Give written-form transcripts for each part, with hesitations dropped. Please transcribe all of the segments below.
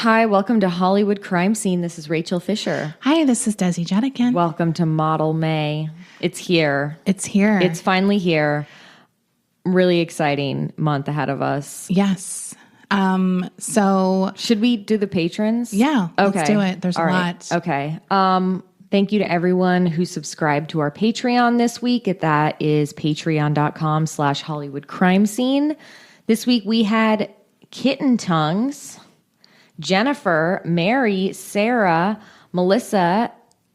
Hi, welcome to Hollywood Crime Scene. This is Rachel Fisher. Hi, this is Desi Jedeikin. Welcome to Model May. It's here. It's here. It's finally here. Really exciting month ahead of us. Yes. So should we do the patrons? Yeah. Okay. Let's do it. There's All a right. lot. Okay. Thank you to everyone who subscribed to our Patreon this week. That is patreon.com/Hollywood Crime Scene. This week we had Kitten Tongues, Jennifer, Mary, Sarah, Melissa,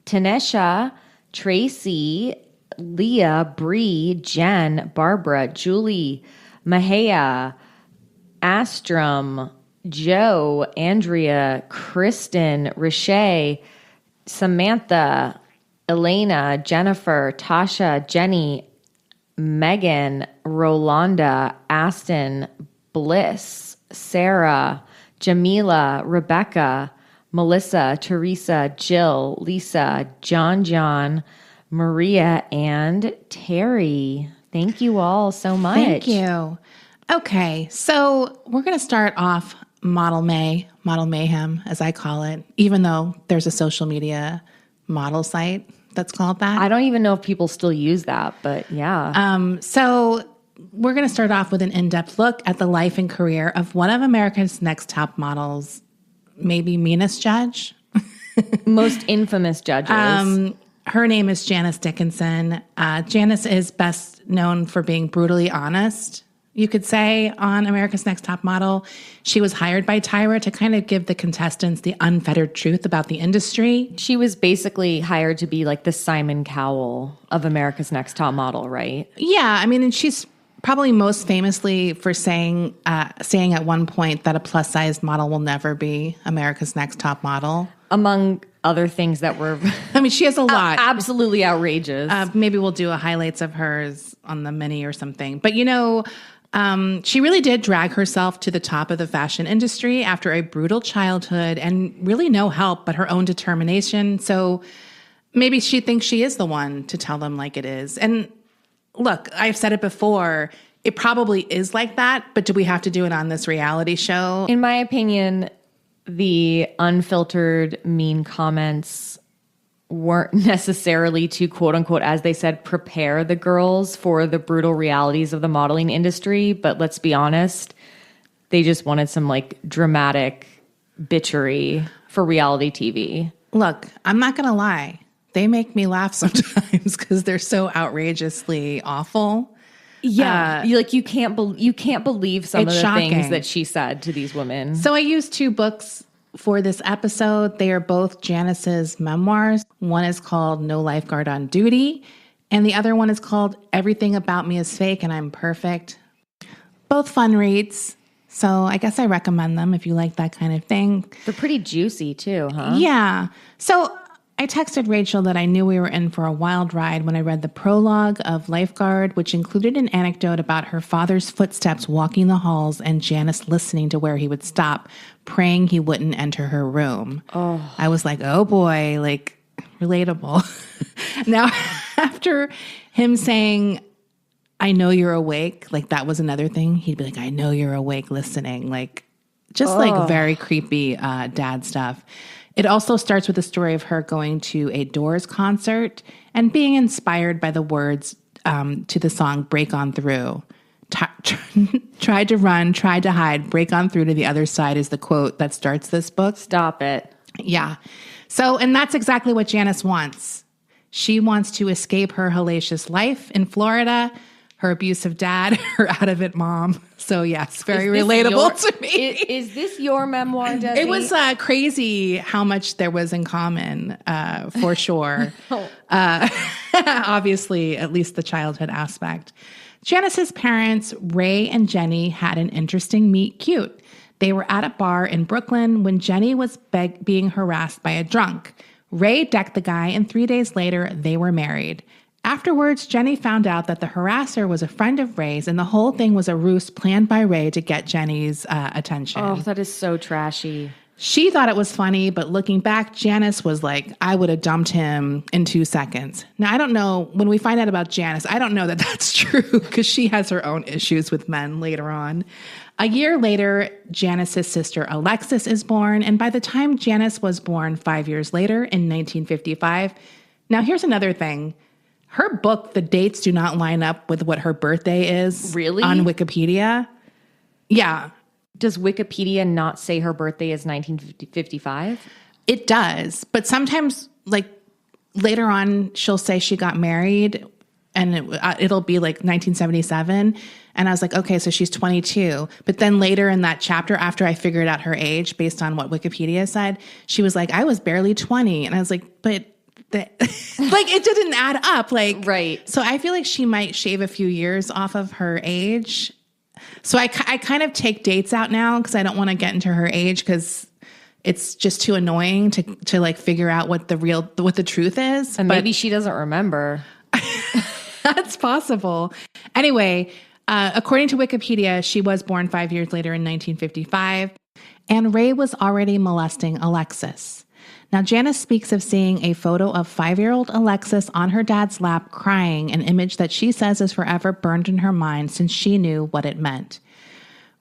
Tanesha, Tracy, Leah, Bree, Jen, Barbara, Julie, Mahea, Astrum, Joe, Andrea, Kristen, Riche, Samantha, Elena, Jennifer, Tasha, Jenny, Megan, Rolanda, Aston, Bliss, Sarah, Jamila, Rebecca, Melissa, Teresa, Jill, Lisa, John, Maria, and Terry. Thank you all so much. Thank you. Okay, so we're going to start off Model Mayhem, as I call it, even though there's a social media model site that's called that. I don't even know if people still use that, but yeah. So we're going to start off with an in-depth look at the life and career of one of America's Next Top Models, maybe meanest judge. Most infamous judges. Her name is Janice Dickinson. Janice is best known for being brutally honest, you could say, on America's Next Top Model. She was hired by Tyra to kind of give the contestants the unfettered truth about the industry. She was basically hired to be like the Simon Cowell of America's Next Top Model, right? Yeah, I mean, and she's probably most famously for saying at one point that a plus-sized model will never be America's Next Top Model. Among other things that were... I mean, she has a lot. Absolutely outrageous. Maybe we'll do a highlights of hers on the mini or something. But, you know, she really did drag herself to the top of the fashion industry after a brutal childhood and really no help but her own determination. So maybe she thinks she is the one to tell them like it is. And look, I've said it before, it probably is like that, but do we have to do it on this reality show? In my opinion, the unfiltered mean comments weren't necessarily to, quote unquote, as they said, prepare the girls for the brutal realities of the modeling industry. But let's be honest, they just wanted some like dramatic bitchery for reality TV. Look, I'm not going to lie. They make me laugh sometimes because they're so outrageously awful. Yeah, you can't believe some of the shocking things that she said to these women. So I used two books for this episode. They are both Janice's memoirs. One is called No Lifeguard on Duty, and the other one is called Everything About Me is Fake and I'm Perfect. Both fun reads. So I guess I recommend them if you like that kind of thing. They're pretty juicy too, huh? Yeah. So I texted Rachel that I knew we were in for a wild ride when I read the prologue of Lifeguard, which included an anecdote about her father's footsteps walking the halls and Janice listening to where he would stop, praying he wouldn't enter her room. Oh. I was like, oh boy, like relatable. Now, after him saying, I know you're awake, like that was another thing. He'd be like, I know you're awake listening. Like just like very creepy dad stuff. It also starts with the story of her going to a Doors concert and being inspired by the words to the song Break On Through. Tried to run, tried to hide, break on through to the other side is the quote that starts this book. Stop it. Yeah. So, and that's exactly what Janice wants. She wants to escape her hellacious life in Florida, her abusive dad, her out-of-it mom. So, yes, very relatable to me. Is this your memoir, Desi? It was crazy how much there was in common, for sure. Obviously, at least the childhood aspect. Janice's parents, Ray and Jenny, had an interesting meet cute. They were at a bar in Brooklyn when Jenny was being harassed by a drunk. Ray decked the guy, and 3 days later, they were married. Afterwards, Jenny found out that the harasser was a friend of Ray's, and the whole thing was a ruse planned by Ray to get Jenny's attention. Oh, that is so trashy. She thought it was funny, but looking back, Janice was like, I would have dumped him in 2 seconds. Now, I don't know, when we find out about Janice, I don't know that that's true because she has her own issues with men later on. A year later, Janice's sister Alexis is born, and by the time Janice was born 5 years later in 1955, now here's another thing. Her book, the dates do not line up with what her birthday is. Really? On Wikipedia. Yeah. Does Wikipedia not say her birthday is 1955? It does. But sometimes, like, later on, she'll say she got married, and it'll be like 1977. And I was like, okay, so she's 22. But then later in that chapter, after I figured out her age based on what Wikipedia said, she was like, I was barely 20. And I was like, but... like it didn't add up. Like, right. So I feel like she might shave a few years off of her age. So I kind of take dates out now because I don't want to get into her age because it's just too annoying to like figure out what the truth is. And maybe she doesn't remember. That's possible. Anyway, according to Wikipedia, she was born 5 years later in 1955, and Ray was already molesting Alexis. Now, Janice speaks of seeing a photo of 5-year-old Alexis on her dad's lap crying, an image that she says is forever burned in her mind since she knew what it meant.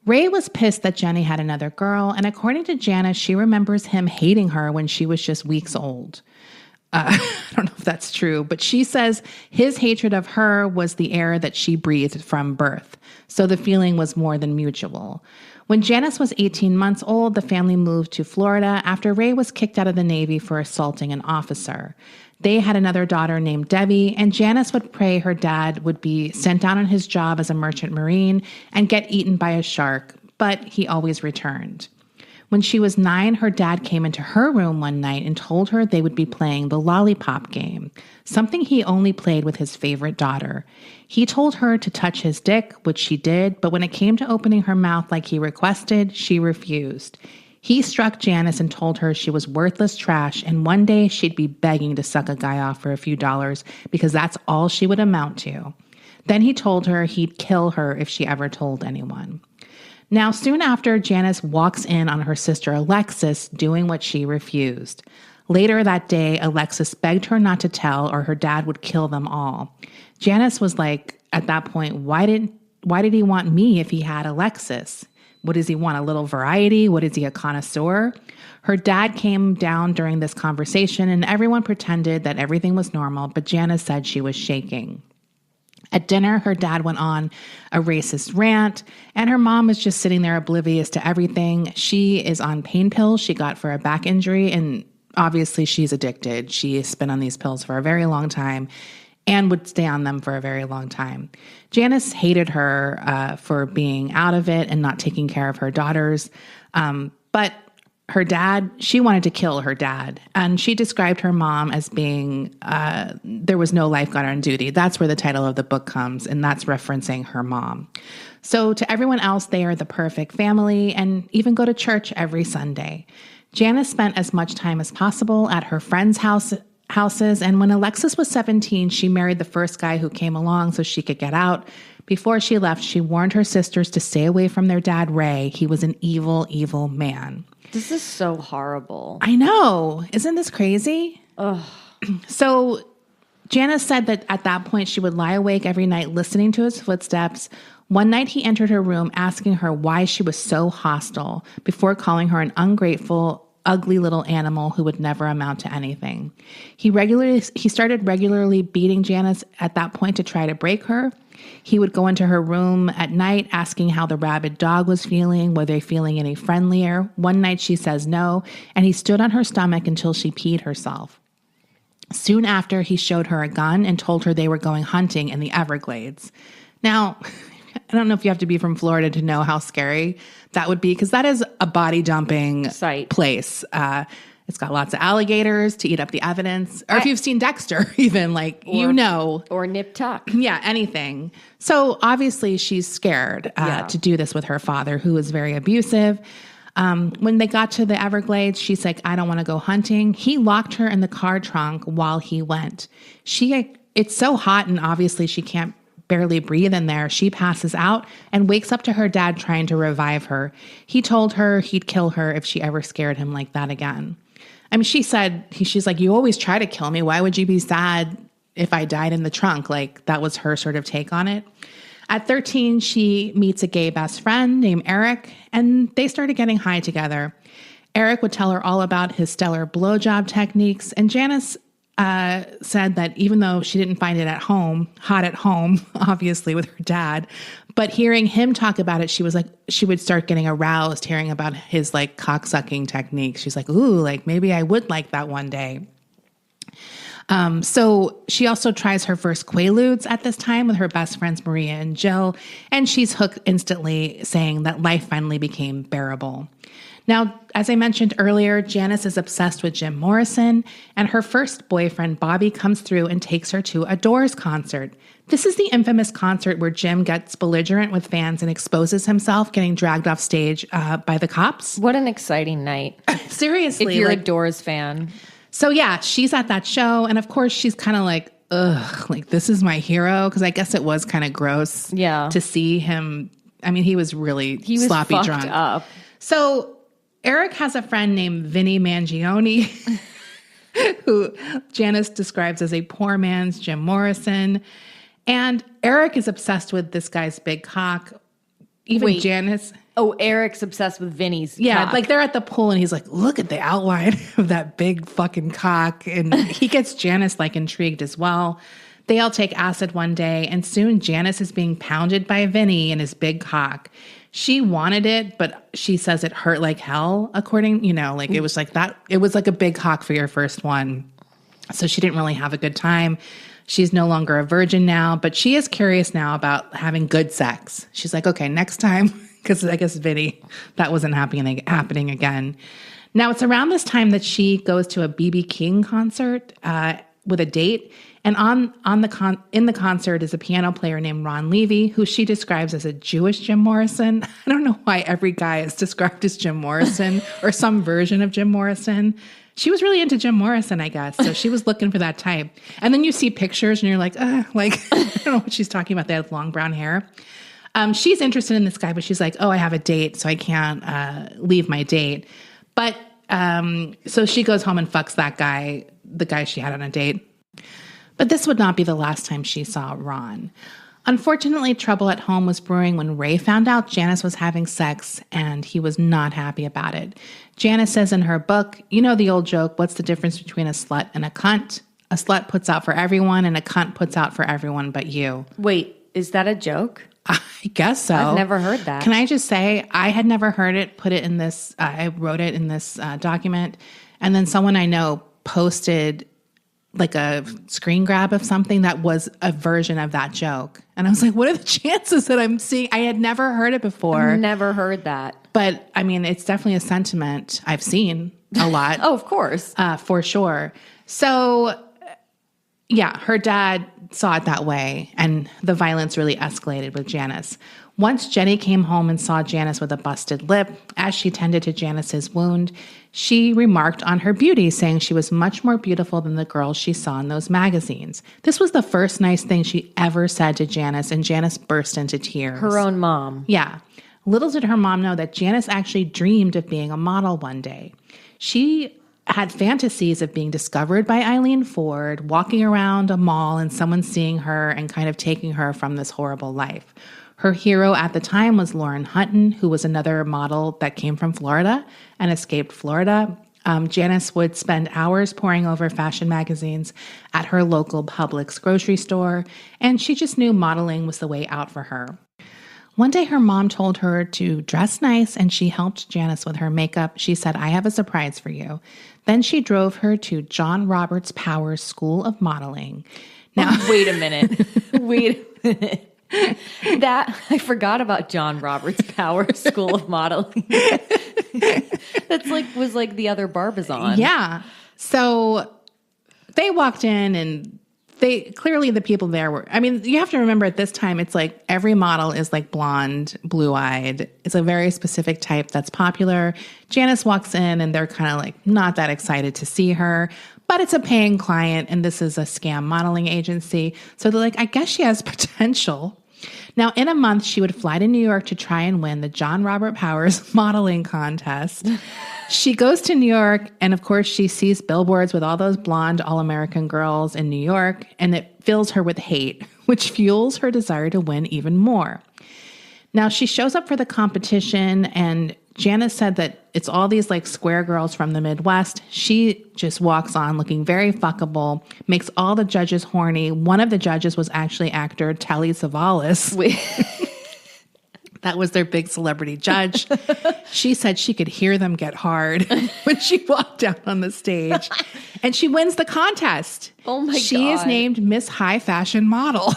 Ray was pissed that Jenny had another girl, and according to Janice, she remembers him hating her when she was just weeks old. I don't know if that's true, but she says his hatred of her was the air that she breathed from birth, so the feeling was more than mutual. When Janice was 18 months old, the family moved to Florida after Ray was kicked out of the Navy for assaulting an officer. They had another daughter named Debbie, and Janice would pray her dad would be sent out on his job as a merchant marine and get eaten by a shark, but he always returned. When she was 9, her dad came into her room one night and told her they would be playing the lollipop game, something he only played with his favorite daughter. He told her to touch his dick, which she did, but when it came to opening her mouth like he requested, she refused. He struck Janice and told her she was worthless trash, and one day she'd be begging to suck a guy off for a few dollars because that's all she would amount to. Then he told her he'd kill her if she ever told anyone. Now, soon after, Janice walks in on her sister Alexis doing what she refused. Later that day, Alexis begged her not to tell or her dad would kill them all. Janice was like, at that point, why did he want me if he had Alexis? What does he want, a little variety? What is he, a connoisseur? Her dad came down during this conversation and everyone pretended that everything was normal, but Janice said she was shaking. At dinner, her dad went on a racist rant, and her mom was just sitting there oblivious to everything. She is on pain pills she got for a back injury, and obviously she's addicted. She has been on these pills for a very long time and would stay on them for a very long time. Janice hated her for being out of it and not taking care of her daughters, but her dad, she wanted to kill her dad. And she described her mom as being, there was no lifeguard on duty. That's where the title of the book comes, and that's referencing her mom. So to everyone else, they are the perfect family and even go to church every Sunday. Janice spent as much time as possible at her friends' houses, and when Alexis was 17, she married the first guy who came along so she could get out. Before she left, she warned her sisters to stay away from their dad, Ray. He was an evil, evil man. This is so horrible. I know. Isn't this crazy? Ugh. So Janice said that at that point she would lie awake every night listening to his footsteps. One night he entered her room asking her why she was so hostile before calling her an ungrateful, ugly little animal who would never amount to anything. He started regularly beating Janice at that point to try to break her. He would go into her room at night asking how the rabid dog was feeling, were they feeling any friendlier. One night she says no, and he stood on her stomach until she peed herself. Soon after, he showed her a gun and told her they were going hunting in the Everglades. Now, I don't know if you have to be from Florida to know how scary that would be, because that is a body dumping site place. It's got lots of alligators to eat up the evidence. Or if you've seen Dexter, even or Nip Tuck. Yeah, anything. So obviously she's scared to do this with her father, who is very abusive. When they got to the Everglades, she's like, I don't want to go hunting. He locked her in the car trunk while he went. It's so hot, and obviously she can't barely breathe in there. She passes out and wakes up to her dad trying to revive her. He told her he'd kill her if she ever scared him like that again. I mean, she's like, you always try to kill me. Why would you be sad if I died in the trunk? Like, that was her sort of take on it. At 13, she meets a gay best friend named Eric, and they started getting high together. Eric would tell her all about his stellar blowjob techniques, and Janice said that even though she didn't find it hot at home, obviously with her dad, but hearing him talk about it, she would start getting aroused hearing about his like cocksucking techniques. She's like, ooh, like maybe I would like that one day. So she also tries her first Quaaludes at this time with her best friends Maria and Jill, and she's hooked instantly, saying that life finally became bearable. Now, as I mentioned earlier, Janice is obsessed with Jim Morrison, and her first boyfriend, Bobby, comes through and takes her to a Doors concert. This is the infamous concert where Jim gets belligerent with fans and exposes himself, getting dragged off stage by the cops. What an exciting night. Seriously. If you're a Doors fan. So yeah, she's at that show, and of course she's kind of like, ugh, like this is my hero, because I guess it was kind of gross to see him. I mean, he was sloppy fucked drunk. Up. So Eric has a friend named Vinny Mangione, who Janice describes as a poor man's Jim Morrison. And Eric is obsessed with this guy's big cock. Even Janice. Oh, Eric's obsessed with Vinny's cock. Like they're at the pool and he's like, look at the outline of that big fucking cock. And he gets Janice like intrigued as well. They all take acid one day, and soon Janice is being pounded by Vinny and his big cock. She wanted it, but she says it hurt like hell, according, it was like that. It was like a big cock for your first one. So she didn't really have a good time. She's no longer a virgin now, but she is curious now about having good sex. She's like, okay, next time, because I guess Vinny, that wasn't happening again. Now, it's around this time that she goes to a B.B. King concert with a date. And in the concert is a piano player named Ron Levy, who she describes as a Jewish Jim Morrison. I don't know why every guy is described as Jim Morrison or some version of Jim Morrison. She was really into Jim Morrison, I guess. So she was looking for that type. And then you see pictures and you're like, I don't know what she's talking about. They have long brown hair. She's interested in this guy, but she's like, oh, I have a date, so I can't leave my date. But so she goes home and fucks that guy, the guy she had on a date. But this would not be the last time she saw Ron. Unfortunately, trouble at home was brewing when Ray found out Janice was having sex, and he was not happy about it. Janice says in her book, you know the old joke, what's the difference between a slut and a cunt? A slut puts out for everyone, and a cunt puts out for everyone but you. Wait, is that a joke? I guess so. I've never heard that. Can I just say, I had never heard it, put it in this, I wrote it in this document, and then someone I know posted like a screen grab of something that was a version of that joke. And I was like, what are the chances that I'm seeing? I had never heard it before. I've never heard that. But I mean, it's definitely a sentiment I've seen a lot. Oh, of course. For sure. So yeah, her dad saw it that way, and the violence really escalated with Janice. Once Jenny came home and saw Janice with a busted lip, as she tended to Janice's wound, she remarked on her beauty, saying she was much more beautiful than the girls she saw in those magazines. This was the first nice thing she ever said to Janice, and Janice burst into tears. Her own mom. Yeah. Little did her mom know that Janice actually dreamed of being a model one day. She had fantasies of being discovered by Eileen Ford, walking around a mall and someone seeing her and kind of taking her from this horrible life. Her hero at the time was Lauren Hutton, who was another model that came from Florida and escaped Florida. Janice would spend hours poring over fashion magazines at her local Publix grocery store, and she just knew modeling was the way out for her. One day her mom told her to dress nice, and she helped Janice with her makeup. She said, I have a surprise for you. Then she drove her to John Roberts Powers School of Modeling. Now, wait a minute. I forgot about John Roberts Powers School of Modeling. was like the other Barbizon. Yeah. So they walked in, and clearly the people there were, I mean, you have to remember at this time, it's like every model is like blonde, blue-eyed. It's a very specific type that's popular. Janice walks in and they're kind of like not that excited to see her, but it's a paying client and this is a scam modeling agency. So they're like, I guess she has potential. Now, in a month, she would fly to New York to try and win the John Robert Powers modeling contest. She goes to New York, and of course, she sees billboards with all those blonde all-American girls in New York, and it fills her with hate. which fuels her desire to win even more. Now, she shows up for the competition, and Janice said that it's all these like square girls from the Midwest. She just walks on looking very fuckable, makes all the judges horny. One of the judges was actually actor Telly Savalas. That was their big celebrity judge. She said she could hear them get hard when she walked out on the stage. And she wins the contest. Oh my God. She is named Miss High Fashion Model.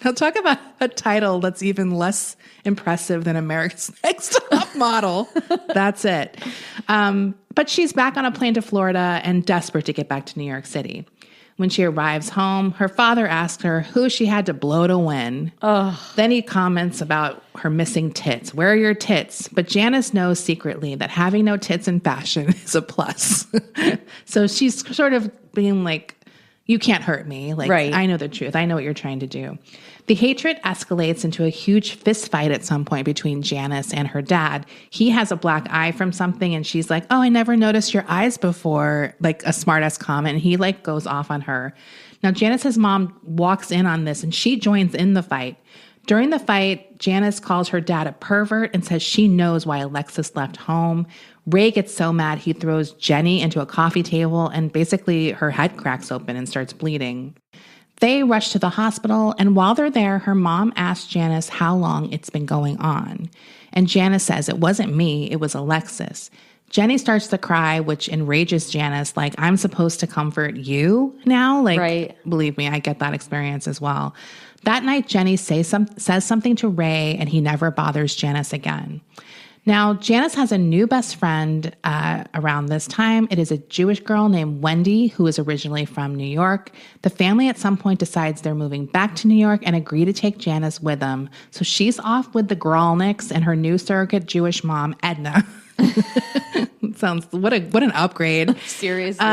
Now talk about a title that's even less impressive than America's Next Top Model. That's it. But she's back on a plane to Florida and desperate to get back to New York City. When she arrives home, her father asks her who she had to blow to win. Ugh. Then he comments about her missing tits. Where are your tits? But Janice knows secretly that having no tits in fashion is a plus. So she's sort of being like, you can't hurt me. Like, right. I know the truth. I know what you're trying to do. The hatred escalates into a huge fist fight at some point between Janice and her dad. He has a black eye from something, and she's like, oh, I never noticed your eyes before, like a smart-ass comment. And he like goes off on her. Now, Janice's mom walks in on this, and she joins in the fight. During the fight, Janice calls her dad a pervert and says she knows why Alexis left home. Ray gets so mad he throws Jenny into a coffee table, and basically her head cracks open and starts bleeding. They rush to the hospital, and while they're there, her mom asks Janice how long it's been going on. And Janice says, it wasn't me, it was Alexis. Jenny starts to cry, which enrages Janice, like, I'm supposed to comfort you now? Like, right. Believe me, I get that experience as well. That night, Jenny says something to Ray, and he never bothers Janice again. Now, Janice has a new best friend around this time. It is a Jewish girl named Wendy, who is originally from New York. The family at some point decides they're moving back to New York and agree to take Janice with them. So she's off with the Grolnicks and her new surrogate Jewish mom, Edna. Sounds, what an upgrade. Seriously.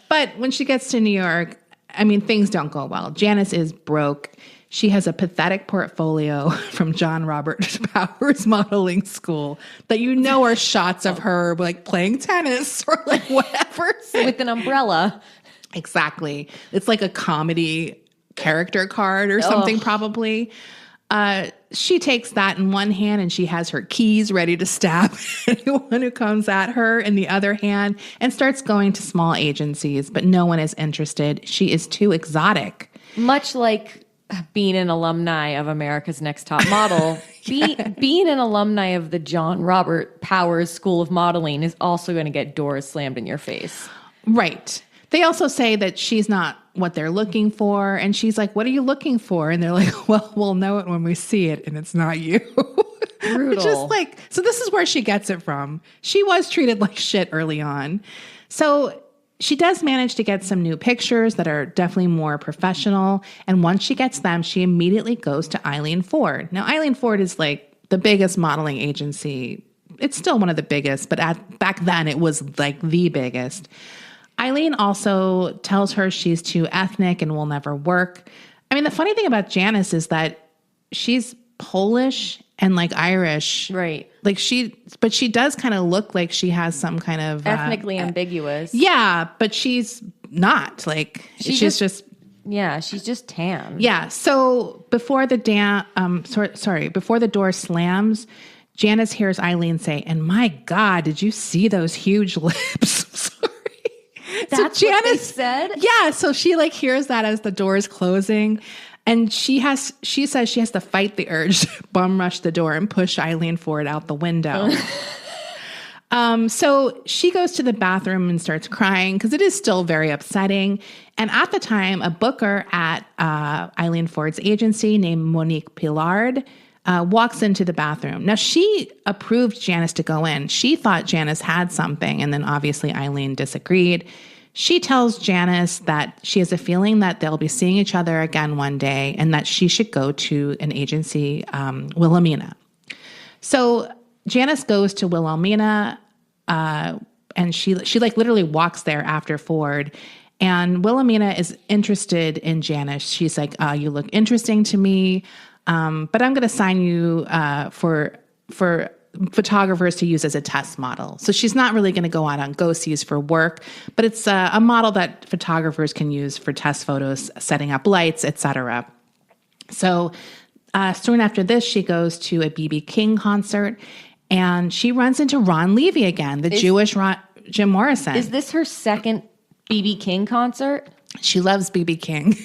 But when she gets to New York, I mean, things don't go well. Janice is broke. She has a pathetic portfolio from John Robert Powers Modeling School that are shots of her like playing tennis or like whatever. With an umbrella. Exactly. It's like a comedy character card or something probably. She takes that in one hand and she has her keys ready to stab anyone who comes at her in the other hand and starts going to small agencies, but no one is interested. She is too exotic. Much like being an alumni of America's Next Top Model, being an alumni of the John Robert Powers School of Modeling is also going to get doors slammed in your face. Right. They also say that she's not what they're looking for. And she's like, what are you looking for? And they're like, well, we'll know it when we see it. And it's not you. Brutal. Just like, so this is where she gets it from. She was treated like shit early on. So she does manage to get some new pictures that are definitely more professional. And once she gets them, she immediately goes to Eileen Ford. Now, Eileen Ford is like the biggest modeling agency. It's still one of the biggest, but back then it was like the biggest. Eileen also tells her she's too ethnic and will never work. I mean, the funny thing about Janice is that she's Polish and like Irish. Right. Like but she does kind of look like she has some kind of ethnically ambiguous. Yeah, but she's not. Like she's just yeah, she's just tan. Yeah. So before the before the door slams, Janice hears Eileen say, "And my God, did you see those huge lips?" That's what they said? Yeah, so she like hears that as the door is closing, and she says she has to fight the urge to bum rush the door and push Eileen Ford out the window. So she goes to the bathroom and starts crying because it is still very upsetting. And at the time, a booker at Eileen Ford's agency named Monique Pillard walks into the bathroom. Now, she approved Janice to go in. She thought Janice had something, and then obviously Eileen disagreed. She tells Janice that she has a feeling that they'll be seeing each other again one day and that she should go to an agency, Wilhelmina. So Janice goes to Wilhelmina, and she like literally walks there after Ford. And Wilhelmina is interested in Janice. She's like, you look interesting to me. But I'm going to sign you for photographers to use as a test model. So she's not really going to go out on go-sees for work, but it's a model that photographers can use for test photos, setting up lights, etc. So soon after this, she goes to a B.B. King concert, and she runs into Ron Levy again, the Jewish Jim Morrison. Is this her second B.B. King concert? She loves B.B. King.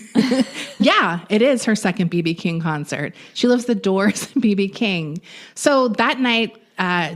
Yeah, it is her second B.B. King concert. She loves the Doors and B.B. King. So that night,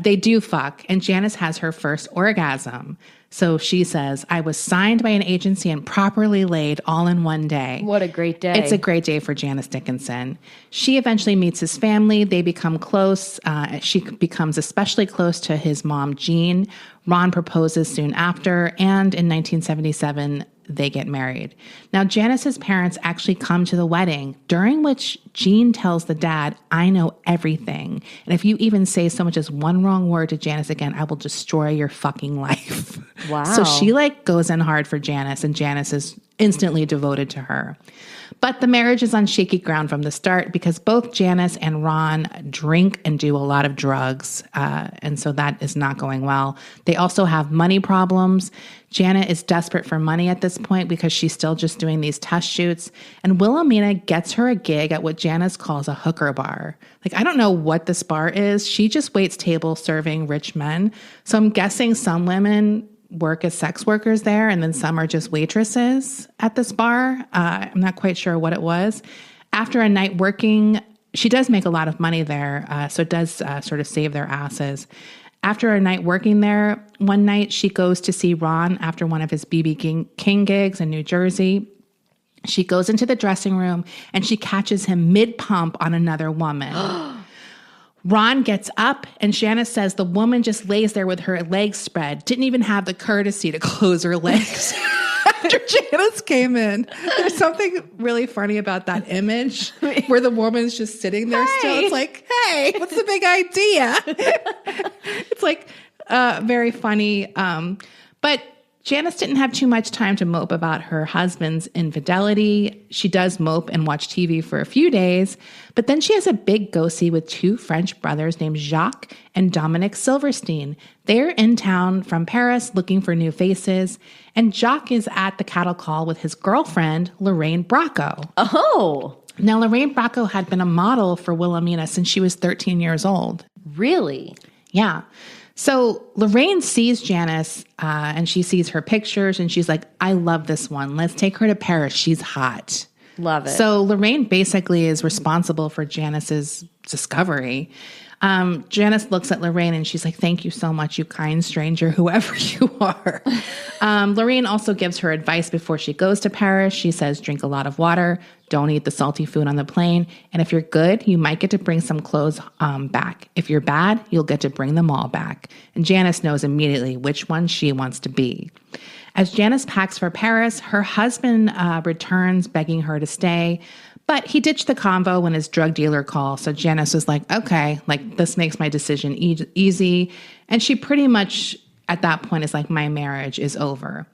they do fuck, and Janice has her first orgasm. So she says, I was signed by an agency and properly laid all in one day. What a great day. It's a great day for Janice Dickinson. She eventually meets his family. They become close. She becomes especially close to his mom, Jean. Ron proposes soon after, and in 1977, they get married. Now, Janice's parents actually come to the wedding, during which Jean tells the dad, I know everything. And if you even say so much as one wrong word to Janice again, I will destroy your fucking life. Wow. So she goes in hard for Janice, and Janice is instantly devoted to her. But the marriage is on shaky ground from the start because both Janice and Ron drink and do a lot of drugs. And so that is not going well. They also have money problems. Janet is desperate for money at this point because she's still just doing these test shoots. And Wilhelmina gets her a gig at what Janice calls a hooker bar. I don't know what this bar is. She just waits tables serving rich men. So I'm guessing some women work as sex workers there, and then some are just waitresses at this bar. I'm not quite sure what it was. After a night working, she does make a lot of money there, so it does sort of save their asses. After a night working there, one night she goes to see Ron after one of his B.B. King gigs in New Jersey. She goes into the dressing room, and she catches him mid-pump on another woman. Ron gets up, and Janice says the woman just lays there with her legs spread, didn't even have the courtesy to close her legs. After Janice came in, there's something really funny about that image where the woman's just sitting there still. It's like, hey, what's the big idea? It's very funny. But Janice didn't have too much time to mope about her husband's infidelity. She does mope and watch TV for a few days, but then she has a big go-see with two French brothers named Jacques and Dominic Silverstein. They're in town from Paris looking for new faces, and Jacques is at the cattle call with his girlfriend, Lorraine Bracco. Oh! Now, Lorraine Bracco had been a model for Wilhelmina since she was 13 years old. Really? Yeah. So Lorraine sees Janice and she sees her pictures and she's like, I love this one. Let's take her to Paris. She's hot. Love it. So Lorraine basically is responsible for Janice's discovery. Janice looks at Lorraine and she's like, thank you so much, you kind stranger, whoever you are. Lorraine also gives her advice before she goes to Paris. She says, drink a lot of water, don't eat the salty food on the plane. And if you're good, you might get to bring some clothes back. If you're bad, you'll get to bring them all back. And Janice knows immediately which one she wants to be. As Janice packs for Paris, her husband returns begging her to stay. But he ditched the convo when his drug dealer calls. So Janice was like, okay, this makes my decision easy. And she pretty much at that point is like, my marriage is over.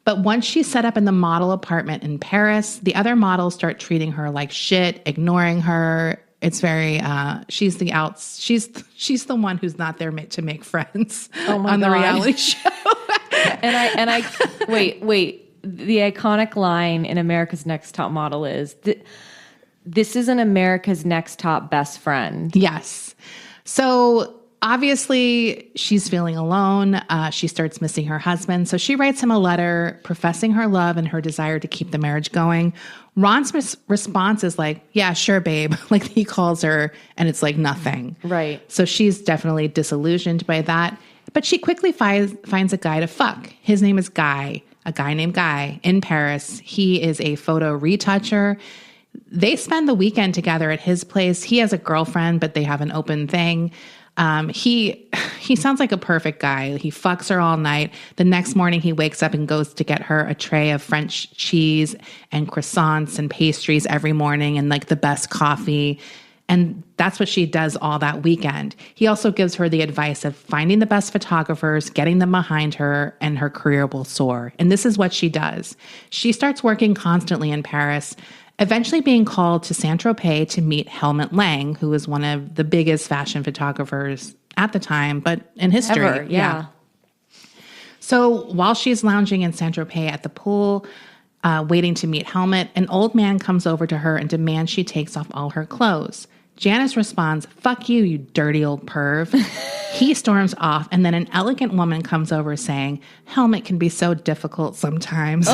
But once she's set up in the model apartment in Paris, the other models start treating her like shit, ignoring her. It's very, she's the one who's not there to make friends on the reality show. and I wait, the iconic line in America's Next Top Model is, this isn't America's Next Top best friend. Yes. So obviously she's feeling alone. She starts missing her husband. So she writes him a letter professing her love and her desire to keep the marriage going. Ron's response is like, yeah, sure, babe. He calls her and it's like nothing. Right. So she's definitely disillusioned by that. But she quickly finds a guy to fuck. His name is Guy, a guy named Guy in Paris. He is a photo retoucher. They spend the weekend together at his place. He has a girlfriend, but they have an open thing. He sounds like a perfect guy. He fucks her all night. The next morning he wakes up and goes to get her a tray of French cheese and croissants and pastries every morning and the best coffee. And that's what she does all that weekend. He also gives her the advice of finding the best photographers, getting them behind her, and her career will soar. And this is what she does. She starts working constantly in Paris, eventually being called to Saint-Tropez to meet Helmut Lang, who was one of the biggest fashion photographers at the time, but in history. Ever, yeah. So while she's lounging in Saint-Tropez at the pool, waiting to meet Helmut, an old man comes over to her and demands she takes off all her clothes. Janice responds, "Fuck you, you dirty old perv." He storms off, and then an elegant woman comes over saying, "Helmut can be so difficult sometimes."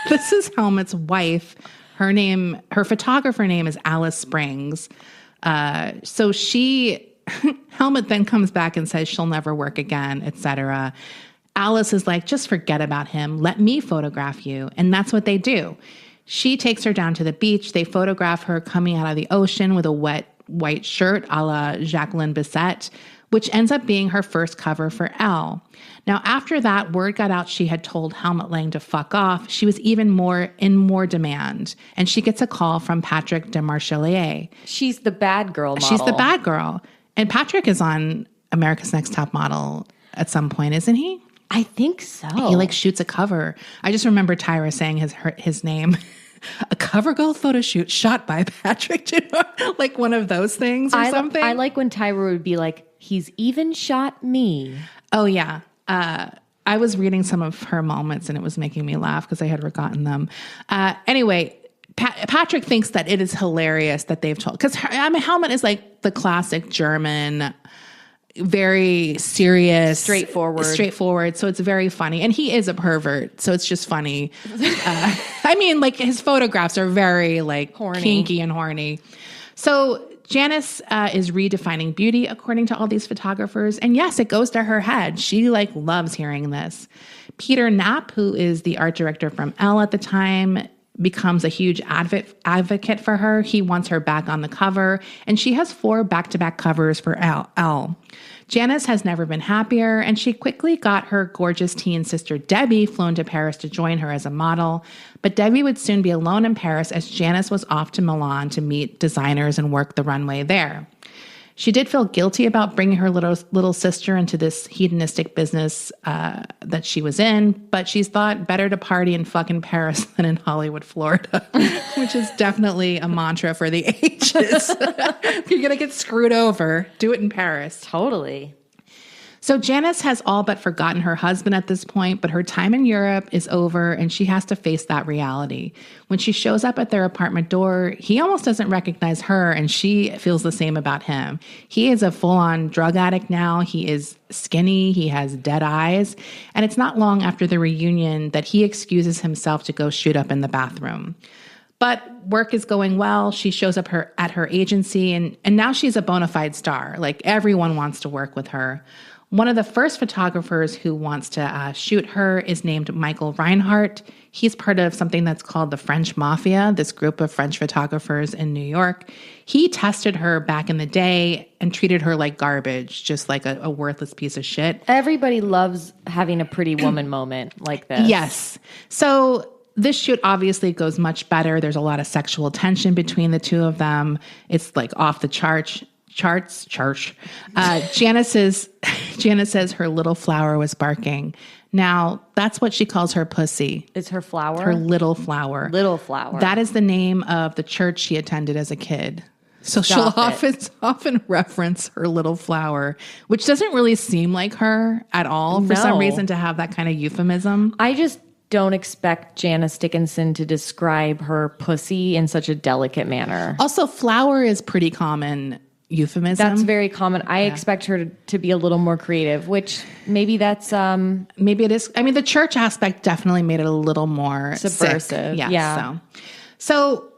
This is Helmut's wife. Her photographer name is Alice Springs. So Helmut then comes back and says she'll never work again, etc. Alice is like, "Just forget about him. Let me photograph you." And that's what they do. She takes her down to the beach. They photograph her coming out of the ocean with a wet white shirt a la Jacqueline Bisset, which ends up being her first cover for Elle. Now, after that, word got out she had told Helmut Lang to fuck off. She was even more demand, and she gets a call from Patrick de Marchelier. She's the bad girl model. She's the bad girl. And Patrick is on America's Next Top Model at some point, isn't he? I think so. He shoots a cover. I just remember Tyra saying his name. A cover girl photo shoot shot by Patrick Denard, like one of those things or something. I like when Tyra would be like, "He's even shot me." Oh, yeah. I was reading some of her moments and it was making me laugh because I had forgotten them. Anyway, Patrick thinks that it is hilarious that they've told, because Helmut is like the classic German, very serious, straightforward. So it's very funny. And he is a pervert. So it's just funny. His photographs are very horny. Kinky and horny. So Janice is redefining beauty according to all these photographers. And yes, it goes to her head. She loves hearing this. Peter Knapp, who is the art director from Elle at the time, becomes a huge advocate for her. He wants her back on the cover, and she has 4 back-to-back covers for Elle. Janice has never been happier, and she quickly got her gorgeous teen sister Debbie flown to Paris to join her as a model. But Debbie would soon be alone in Paris as Janice was off to Milan to meet designers and work the runway there. She did feel guilty about bringing her little sister into this hedonistic business that she was in, but she's thought better to party and fuck in Paris than in Hollywood, Florida, which is definitely a mantra for the ages. If you're going to get screwed over, do it in Paris. Totally. So Janice has all but forgotten her husband at this point, but her time in Europe is over and she has to face that reality. When she shows up at their apartment door, he almost doesn't recognize her and she feels the same about him. He is a full-on drug addict now. He is skinny. He has dead eyes. And it's not long after the reunion that he excuses himself to go shoot up in the bathroom. But work is going well. She shows up at her agency and now she's a bona fide star. Everyone wants to work with her. One of the first photographers who wants to shoot her is named Michael Reinhardt. He's part of something that's called the French Mafia, this group of French photographers in New York. He tested her back in the day and treated her like garbage, just like a worthless piece of shit. Everybody loves having a pretty woman moment like this. Yes. So this shoot obviously goes much better. There's a lot of sexual tension between the two of them. It's off the charts. Janice says her little flower was barking. Now, that's what she calls her pussy. It's her flower? Her little flower. Little flower. That is the name of the church she attended as a kid. So she'll often reference her little flower, which doesn't really seem like her at all for some reason to have that kind of euphemism. I just don't expect Janice Dickinson to describe her pussy in such a delicate manner. Also, flower is pretty common euphemism. That's very common. I expect her to be a little more creative, which maybe that's maybe it is. I mean, the church aspect definitely made it a little more subversive. Sick. Yeah. So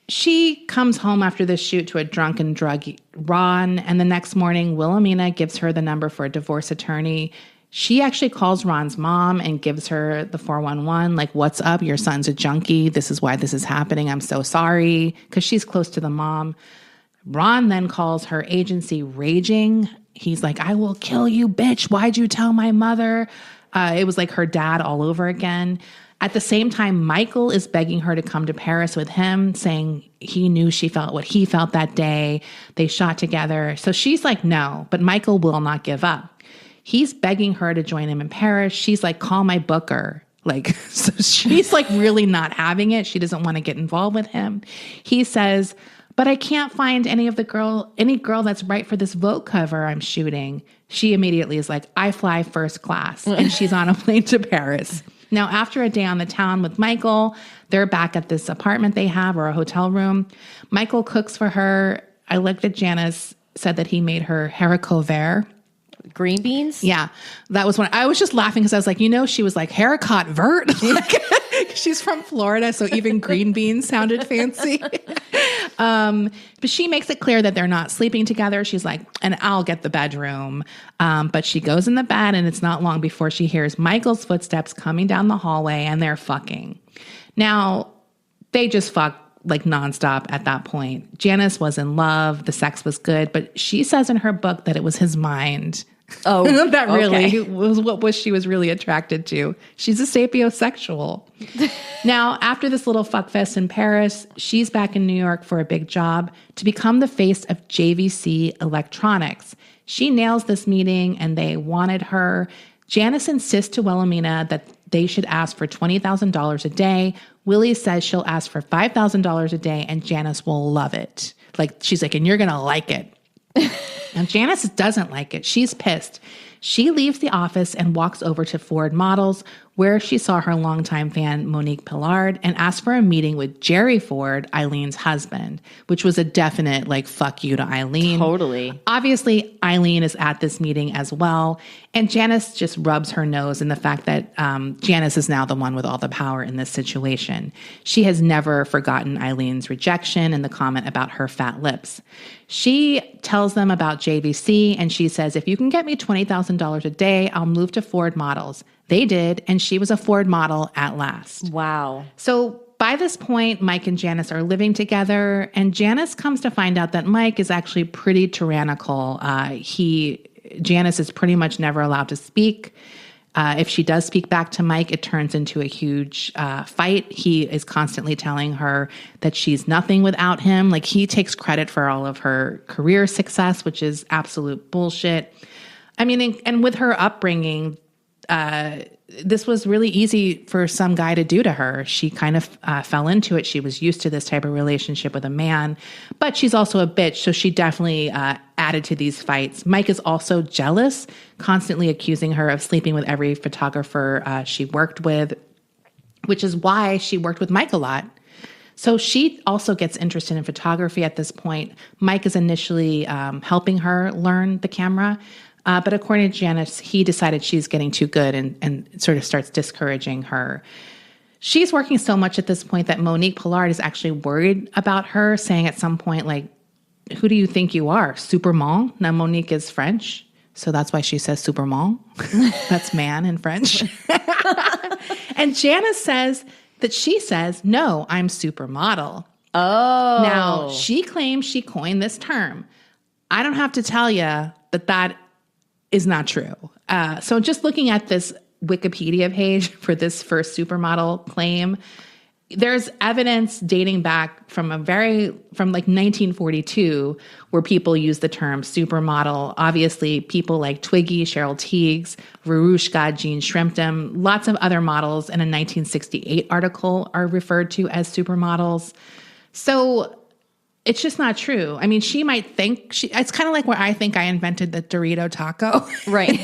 she comes home after this shoot to a drunk and druggy Ron, and the next morning Wilhelmina gives her the number for a divorce attorney. She actually calls Ron's mom and gives her the 411, "What's up? Your son's a junkie. This is why this is happening. I'm so sorry," because she's close to the mom. Ron then calls her agency raging. He's like, "I will kill you, bitch. Why'd you tell my mother?" It was like her dad all over again. At the same time, Michael is begging her to come to Paris with him, saying he knew she felt what he felt that day. They shot together. So she's like, no, but Michael will not give up. He's begging her to join him in Paris. She's like, call my booker. So she's really not having it. She doesn't want to get involved with him. He says, but I can't find any girl that's right for this Vogue cover I'm shooting. She immediately is like, I fly first class. And she's on a plane to Paris. Now, after a day on the town with Michael, they're back at this apartment they have, or a hotel room. Michael cooks for her. I like that Janice said that he made her haricot vert. Green beans? Yeah. That was when I was just laughing because I was like, she was like haricot vert. She's from Florida, so even green beans sounded fancy. But she makes it clear that they're not sleeping together. She's like, and I'll get the bedroom. But she goes in the bed, and it's not long before she hears Michael's footsteps coming down the hallway, and they're fucking. Now, they just fuck like nonstop at that point. Janice was in love. The sex was good, but she says in her book that it was his mind. Oh, that really was what she was really attracted to. She's a sapiosexual. Now, after this little fuckfest in Paris, she's back in New York for a big job to become the face of JVC Electronics. She nails this meeting, and they wanted her. Janice insists to Wilhelmina that they should ask for $20,000 a day. Willie says she'll ask for $5,000 a day, and Janice will love it. She's like, and you're going to like it. And Janice doesn't like it. She's pissed. She leaves the office and walks over to Ford Models, where she saw her longtime fan, Monique Pillard, and asked for a meeting with Jerry Ford, Eileen's husband, which was a definite, fuck you to Eileen. Totally. Obviously, Eileen is at this meeting as well, and Janice just rubs her nose in the fact that Janice is now the one with all the power in this situation. She has never forgotten Eileen's rejection and the comment about her fat lips. She tells them about JVC, and she says, if you can get me $20,000 a day, I'll move to Ford Models. They did, and she was a Ford model at last. Wow. So by this point, Mike and Janice are living together, and Janice comes to find out that Mike is actually pretty tyrannical. Janice is pretty much never allowed to speak. If she does speak back to Mike, it turns into a huge fight. He is constantly telling her that she's nothing without him. He takes credit for all of her career success, which is absolute bullshit. I mean, and with her upbringing, this was really easy for some guy to do to her. She kind of fell into it. She was used to this type of relationship with a man, but she's also a bitch, so she definitely added to these fights. Mike is also jealous, constantly accusing her of sleeping with every photographer she worked with, which is why she worked with Mike a lot. So she also gets interested in photography at this point. Mike is initially helping her learn the camera, but according to Janice, he decided she's getting too good and sort of starts discouraging her. She's working so much at this point that Monique Pillard is actually worried about her, saying at some point, who do you think you are, Superman? Now, Monique is French, so that's why she says Superman. That's man in French. And Janice says that she says, no, I'm supermodel. Oh. Now, she claims she coined this term. I don't have to tell you that is not true. So just looking at this Wikipedia page for this first supermodel claim, there's evidence dating back from 1942 where people use the term supermodel. Obviously, people like Twiggy, Cheryl Tiegs, Verushka, Jean Shrimpton, lots of other models in a 1968 article are referred to as supermodels. So it's just not true. I mean, she might think it's kind of like where I think I invented the Dorito taco. Right.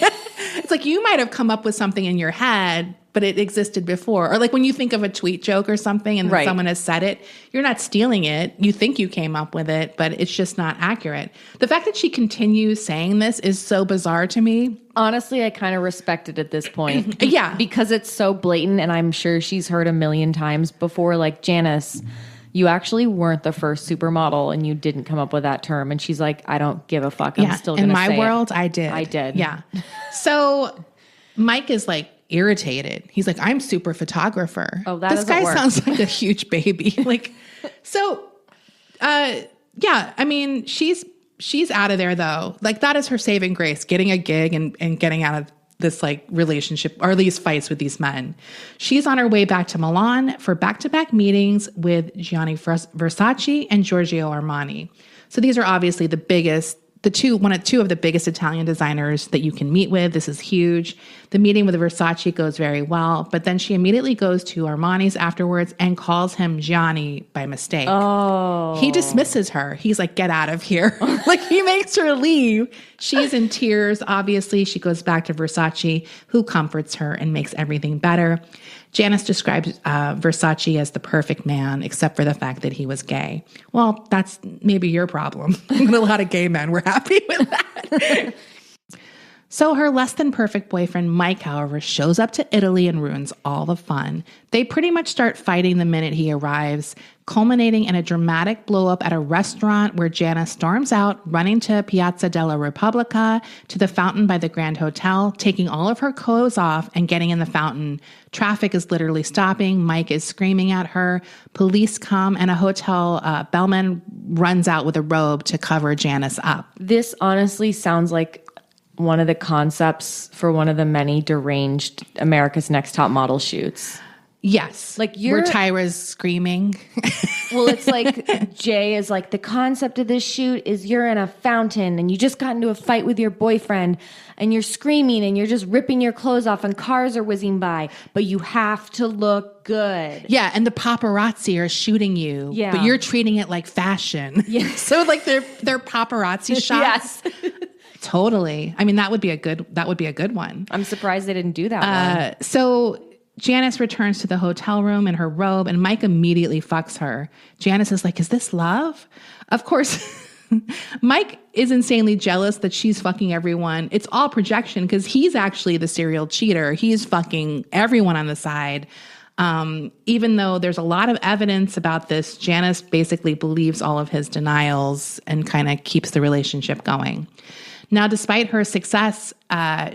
It's like you might have come up with something in your head, but it existed before. Or when you think of a tweet joke or something and then someone has said it, you're not stealing it. You think you came up with it, but it's just not accurate. The fact that she continues saying this is so bizarre to me. Honestly, I kind of respect it at this point. Yeah. Because it's so blatant, and I'm sure she's heard a million times before, Janice, you actually weren't the first supermodel and you didn't come up with that term. And she's like, I don't give a fuck. I'm still going to say in my world, I did. I did. Yeah. So Mike is irritated. He's like, I'm super photographer. Oh, that this guy work. sounds like a huge baby. Yeah, I mean, she's out of there though. That is her saving grace, getting a gig and getting out of this relationship or these fights with these men. She's on her way back to Milan for back-to-back meetings with Gianni Versace and Giorgio Armani. So these are obviously two of the biggest Italian designers that you can meet with. This is huge. The meeting with Versace goes very well, but then she immediately goes to Armani's afterwards and calls him Gianni by mistake. Oh. He dismisses her. He's like, get out of here. He makes her leave. She's in tears. Obviously, she goes back to Versace, who comforts her and makes everything better. Janice describes Versace as the perfect man, except for the fact that he was gay. Well, that's maybe your problem. A lot of gay men were happy with that. So her less than perfect boyfriend, Mike, however, shows up to Italy and ruins all the fun. They pretty much start fighting the minute he arrives, culminating in a dramatic blow-up at a restaurant where Janice storms out, running to Piazza della Repubblica, to the fountain by the Grand Hotel, taking all of her clothes off and getting in the fountain. Traffic is literally stopping. Mike is screaming at her. Police come, and a hotel bellman runs out with a robe to cover Janice up. This honestly sounds like one of the concepts for one of the many deranged America's Next Top Model shoots. Yes. Like where Tyra's screaming. Well, it's like Jay is like, the concept of this shoot is you're in a fountain and you just got into a fight with your boyfriend and you're screaming and you're just ripping your clothes off and cars are whizzing by, but you have to look good. Yeah, and the paparazzi are shooting you, but you're treating it like fashion. Yeah. So like they're paparazzi shots. Yes. Totally. I mean, that would be a good one. I'm surprised they didn't do that one. So Janice returns to the hotel room in her robe, and Mike immediately fucks her. Janice is like, is this love? Of course, Mike is insanely jealous that she's fucking everyone. It's all projection because he's actually the serial cheater. He's fucking everyone on the side. Even though there's a lot of evidence about this, Janice basically believes all of his denials and kind of keeps the relationship going. Now, despite her success,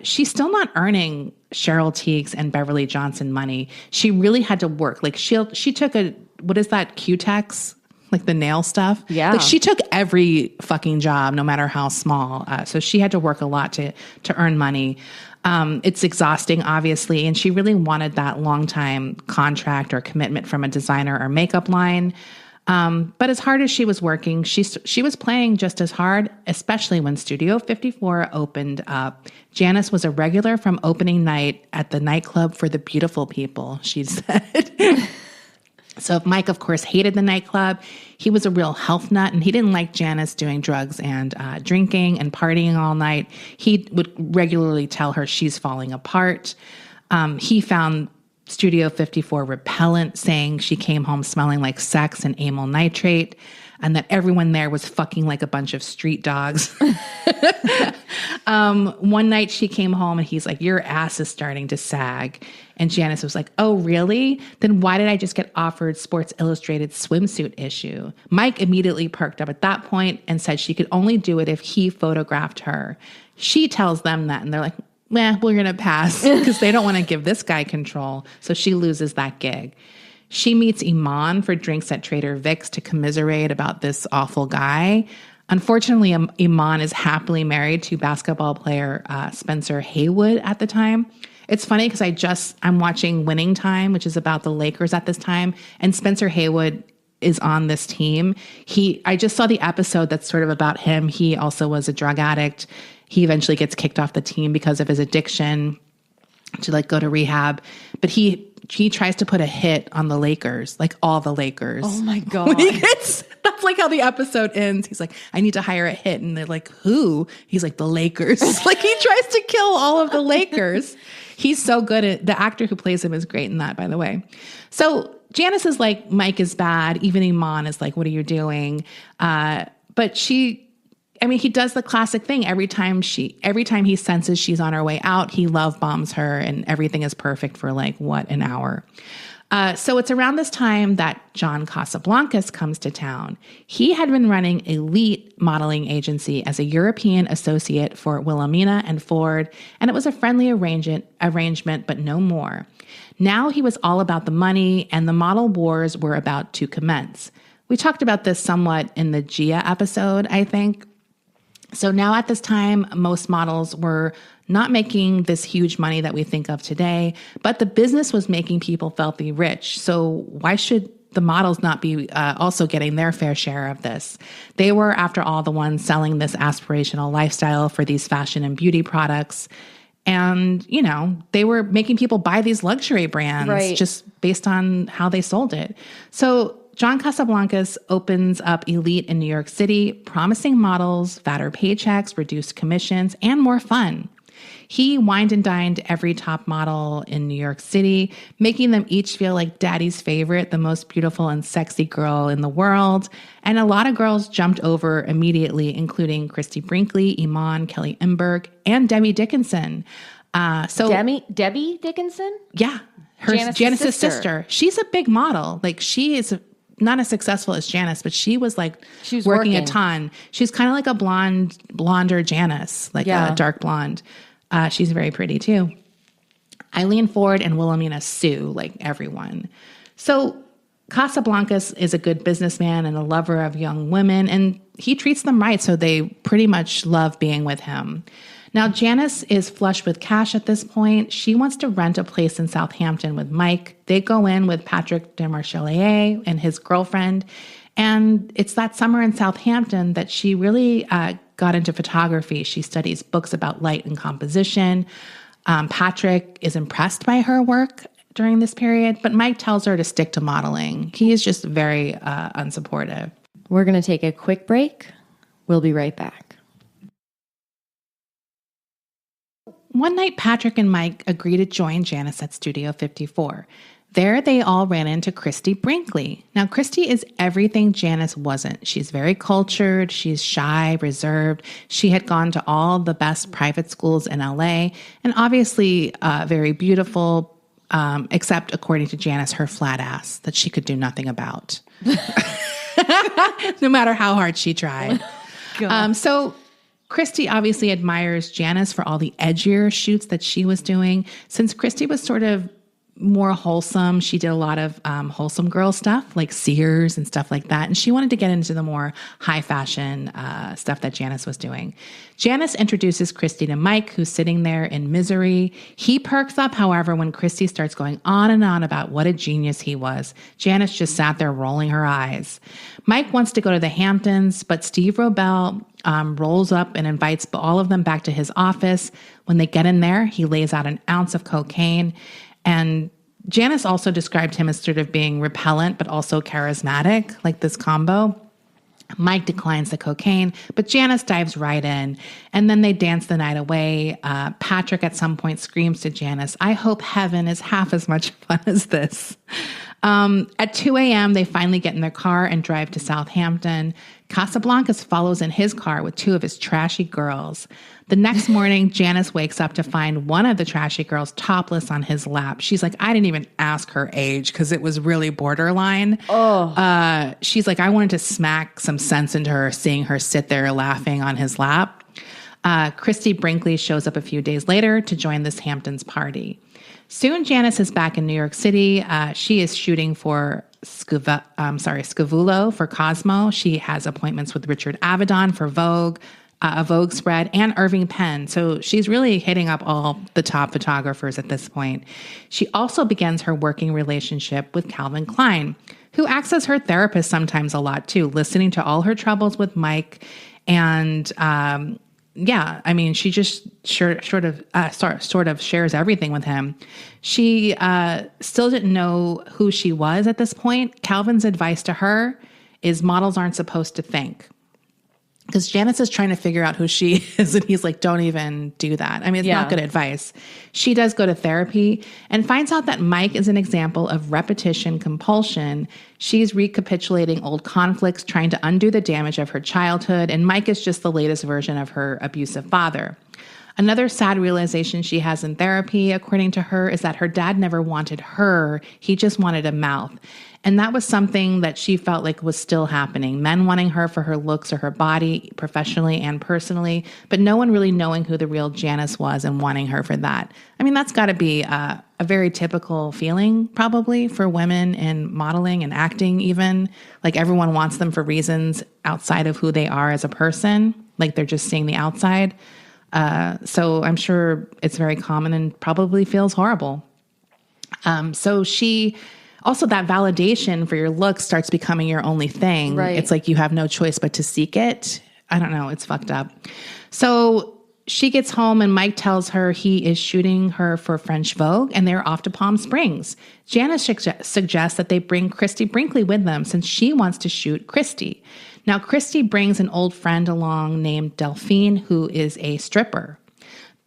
she's still not earning Cheryl Tiegs and Beverly Johnson money. She really had to work. Like she took what is that, Q-Tex? Like the nail stuff? Yeah. Like she took every fucking job, no matter how small. So she had to work a lot to earn money. It's exhausting, obviously, and she really wanted that long-time contract or commitment from a designer or makeup line. But as hard as she was working, she was playing just as hard, especially when Studio 54 opened up. Janice was a regular from opening night at the nightclub for the beautiful people, she said. So Mike, of course, hated the nightclub. He was a real health nut, and he didn't like Janice doing drugs and drinking and partying all night. He would regularly tell her she's falling apart. He found Studio 54 repellent, saying she came home smelling like sex and amyl nitrate, and that everyone there was fucking like a bunch of street dogs. One night she came home and he's like, your ass is starting to sag. And Janice was like, oh, really? Then why did I just get offered Sports Illustrated swimsuit issue? Mike immediately perked up at that point and said she could only do it if he photographed her. She tells them that, and they're like, we're going to pass because they don't want to give this guy control. So she loses that gig. She meets Iman for drinks at Trader Vic's to commiserate about this awful guy. Unfortunately, Iman is happily married to basketball player Spencer Haywood at the time. It's funny because I'm watching Winning Time, which is about the Lakers at this time, and Spencer Haywood is on this team. I just saw the episode that's sort of about him. He also was a drug addict. He eventually gets kicked off the team because of his addiction to like go to rehab. But he tries to put a hit on the Lakers, like all the Lakers. Oh my God. That's like how the episode ends. He's like, I need to hire a hit. And they're like, who? He's like, the Lakers. Like he tries to kill all of the Lakers. He's so good at the actor who plays him is great in that, by the way. So Janice is like, Mike is bad. Even Iman is like, what are you doing? But he does the classic thing. Every time he senses she's on her way out, he love bombs her and everything is perfect for like, an hour. So it's around this time that John Casablancas comes to town. He had been running Elite modeling agency as a European associate for Wilhelmina and Ford, and it was a friendly arrangement, but no more. Now he was all about the money, and the model wars were about to commence. We talked about this somewhat in the Gia episode, I think. So now at this time, most models were not making this huge money that we think of today, but the business was making people filthy rich. So why should the models not be also getting their fair share of this? They were, after all, the ones selling this aspirational lifestyle for these fashion and beauty products. And, they were making people buy these luxury brands just based on how they sold it. So John Casablancas opens up Elite in New York City, promising models fatter paychecks, reduced commissions, and more fun. He wined and dined every top model in New York City, making them each feel like daddy's favorite, the most beautiful and sexy girl in the world. And a lot of girls jumped over immediately, including Christy Brinkley, Iman, Kelly Emberg, and Debbie Dickinson. Debbie Dickinson? Yeah. Janice's sister. She's a big model. Like, she is not as successful as Janice, but she was working a ton. She's kind of like a blonder Janice, like a dark blonde. She's very pretty too. Eileen Ford and Wilhelmina Sue, like everyone. So Casablancas is a good businessman and a lover of young women, and he treats them right, so they pretty much love being with him. Now, Janice is flush with cash at this point. She wants to rent a place in Southampton with Mike. They go in with Patrick Demarchelier and his girlfriend. And it's that summer in Southampton that she really got into photography. She studies books about light and composition. Patrick is impressed by her work during this period, but Mike tells her to stick to modeling. He is just very unsupportive. We're going to take a quick break. We'll be right back. One night, Patrick and Mike agree to join Janice at Studio 54. There, they all ran into Christy Brinkley. Now, Christy is everything Janice wasn't. She's very cultured. She's shy, reserved. She had gone to all the best private schools in LA, and obviously very beautiful, except according to Janice, her flat ass that she could do nothing about, no matter how hard she tried. So Christy obviously admires Janice for all the edgier shoots that she was doing. Since Christy was sort of more wholesome, she did a lot of wholesome girl stuff like Sears and stuff like that. And she wanted to get into the more high fashion stuff that Janice was doing. Janice introduces Christy to Mike, who's sitting there in misery. He perks up, however, when Christy starts going on and on about what a genius he was. Janice just sat there rolling her eyes. Mike wants to go to the Hamptons, but Steve Robel rolls up and invites all of them back to his office. When they get in there, he lays out an ounce of cocaine. And Janice also described him as sort of being repellent, but also charismatic, like this combo. Mike declines the cocaine, but Janice dives right in. And then they dance the night away. Patrick at some point screams to Janice, "I hope heaven is half as much fun as this." At 2 a.m., they finally get in their car and drive to Southampton. Casablancas follows in his car with two of his trashy girls. The next morning, Janice wakes up to find one of the trashy girls topless on his lap. She's like, I didn't even ask her age because it was really borderline. She's like, I wanted to smack some sense into her, seeing her sit there laughing on his lap. Christy Brinkley shows up a few days later to join this Hamptons party. Soon, Janice is back in New York City. She is shooting for Scavulo for Cosmo. She has appointments with Richard Avedon for Vogue, a Vogue spread, and Irving Penn. So she's really hitting up all the top photographers at this point. She also begins her working relationship with Calvin Klein, who acts as her therapist sometimes a lot too, listening to all her troubles with Mike. And she just sort of shares everything with him. She still didn't know who she was at this point. Calvin's advice to her is models aren't supposed to think. Because Janice is trying to figure out who she is, and he's like, don't even do that. I mean, it's not good advice. She does go to therapy and finds out that Mike is an example of repetition compulsion. She's recapitulating old conflicts, trying to undo the damage of her childhood, and Mike is just the latest version of her abusive father. Another sad realization she has in therapy, according to her, is that her dad never wanted her. He just wanted a mouth. And that was something that she felt like was still happening. Men wanting her for her looks or her body, professionally and personally, but no one really knowing who the real Janice was and wanting her for that. I mean, that's got to be a very typical feeling probably for women in modeling and acting even. Like everyone wants them for reasons outside of who they are as a person. Like they're just seeing the outside. So I'm sure it's very common and probably feels horrible. Also, that validation for your looks starts becoming your only thing. Right. It's like you have no choice but to seek it. I don't know. It's fucked up. So she gets home and Mike tells her he is shooting her for French Vogue and they're off to Palm Springs. Janice suggests that they bring Christy Brinkley with them since she wants to shoot Christy. Now, Christy brings an old friend along named Delphine, who is a stripper.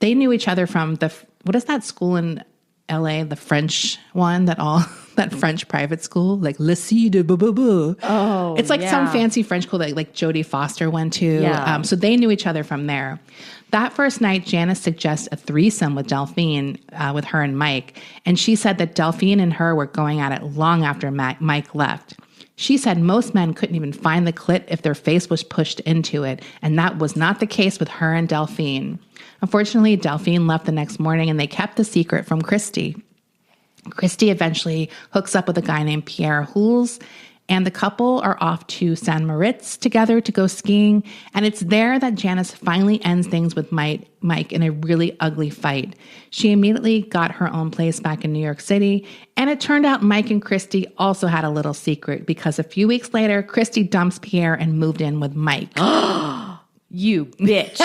they knew each other from what is that school in LA, the French one that French private school, like Lycée de Bou. Oh, it's like yeah. some fancy French school that like Jodie Foster went to. Yeah. So they knew each other from there. That first night, Janice suggests a threesome with Delphine, with her and Mike. And she said that Delphine and her were going at it long after Mike left. She said most men couldn't even find the clit if their face was pushed into it. And that was not the case with her and Delphine. Unfortunately, Delphine left the next morning and they kept the secret from Christy. Christy eventually hooks up with a guy named Pierre Hules, and the couple are off to San Moritz together to go skiing. And it's there that Janice finally ends things with Mike in a really ugly fight. She immediately got her own place back in New York City. And it turned out Mike and Christy also had a little secret because a few weeks later, Christy dumps Pierre and moved in with Mike. You bitch.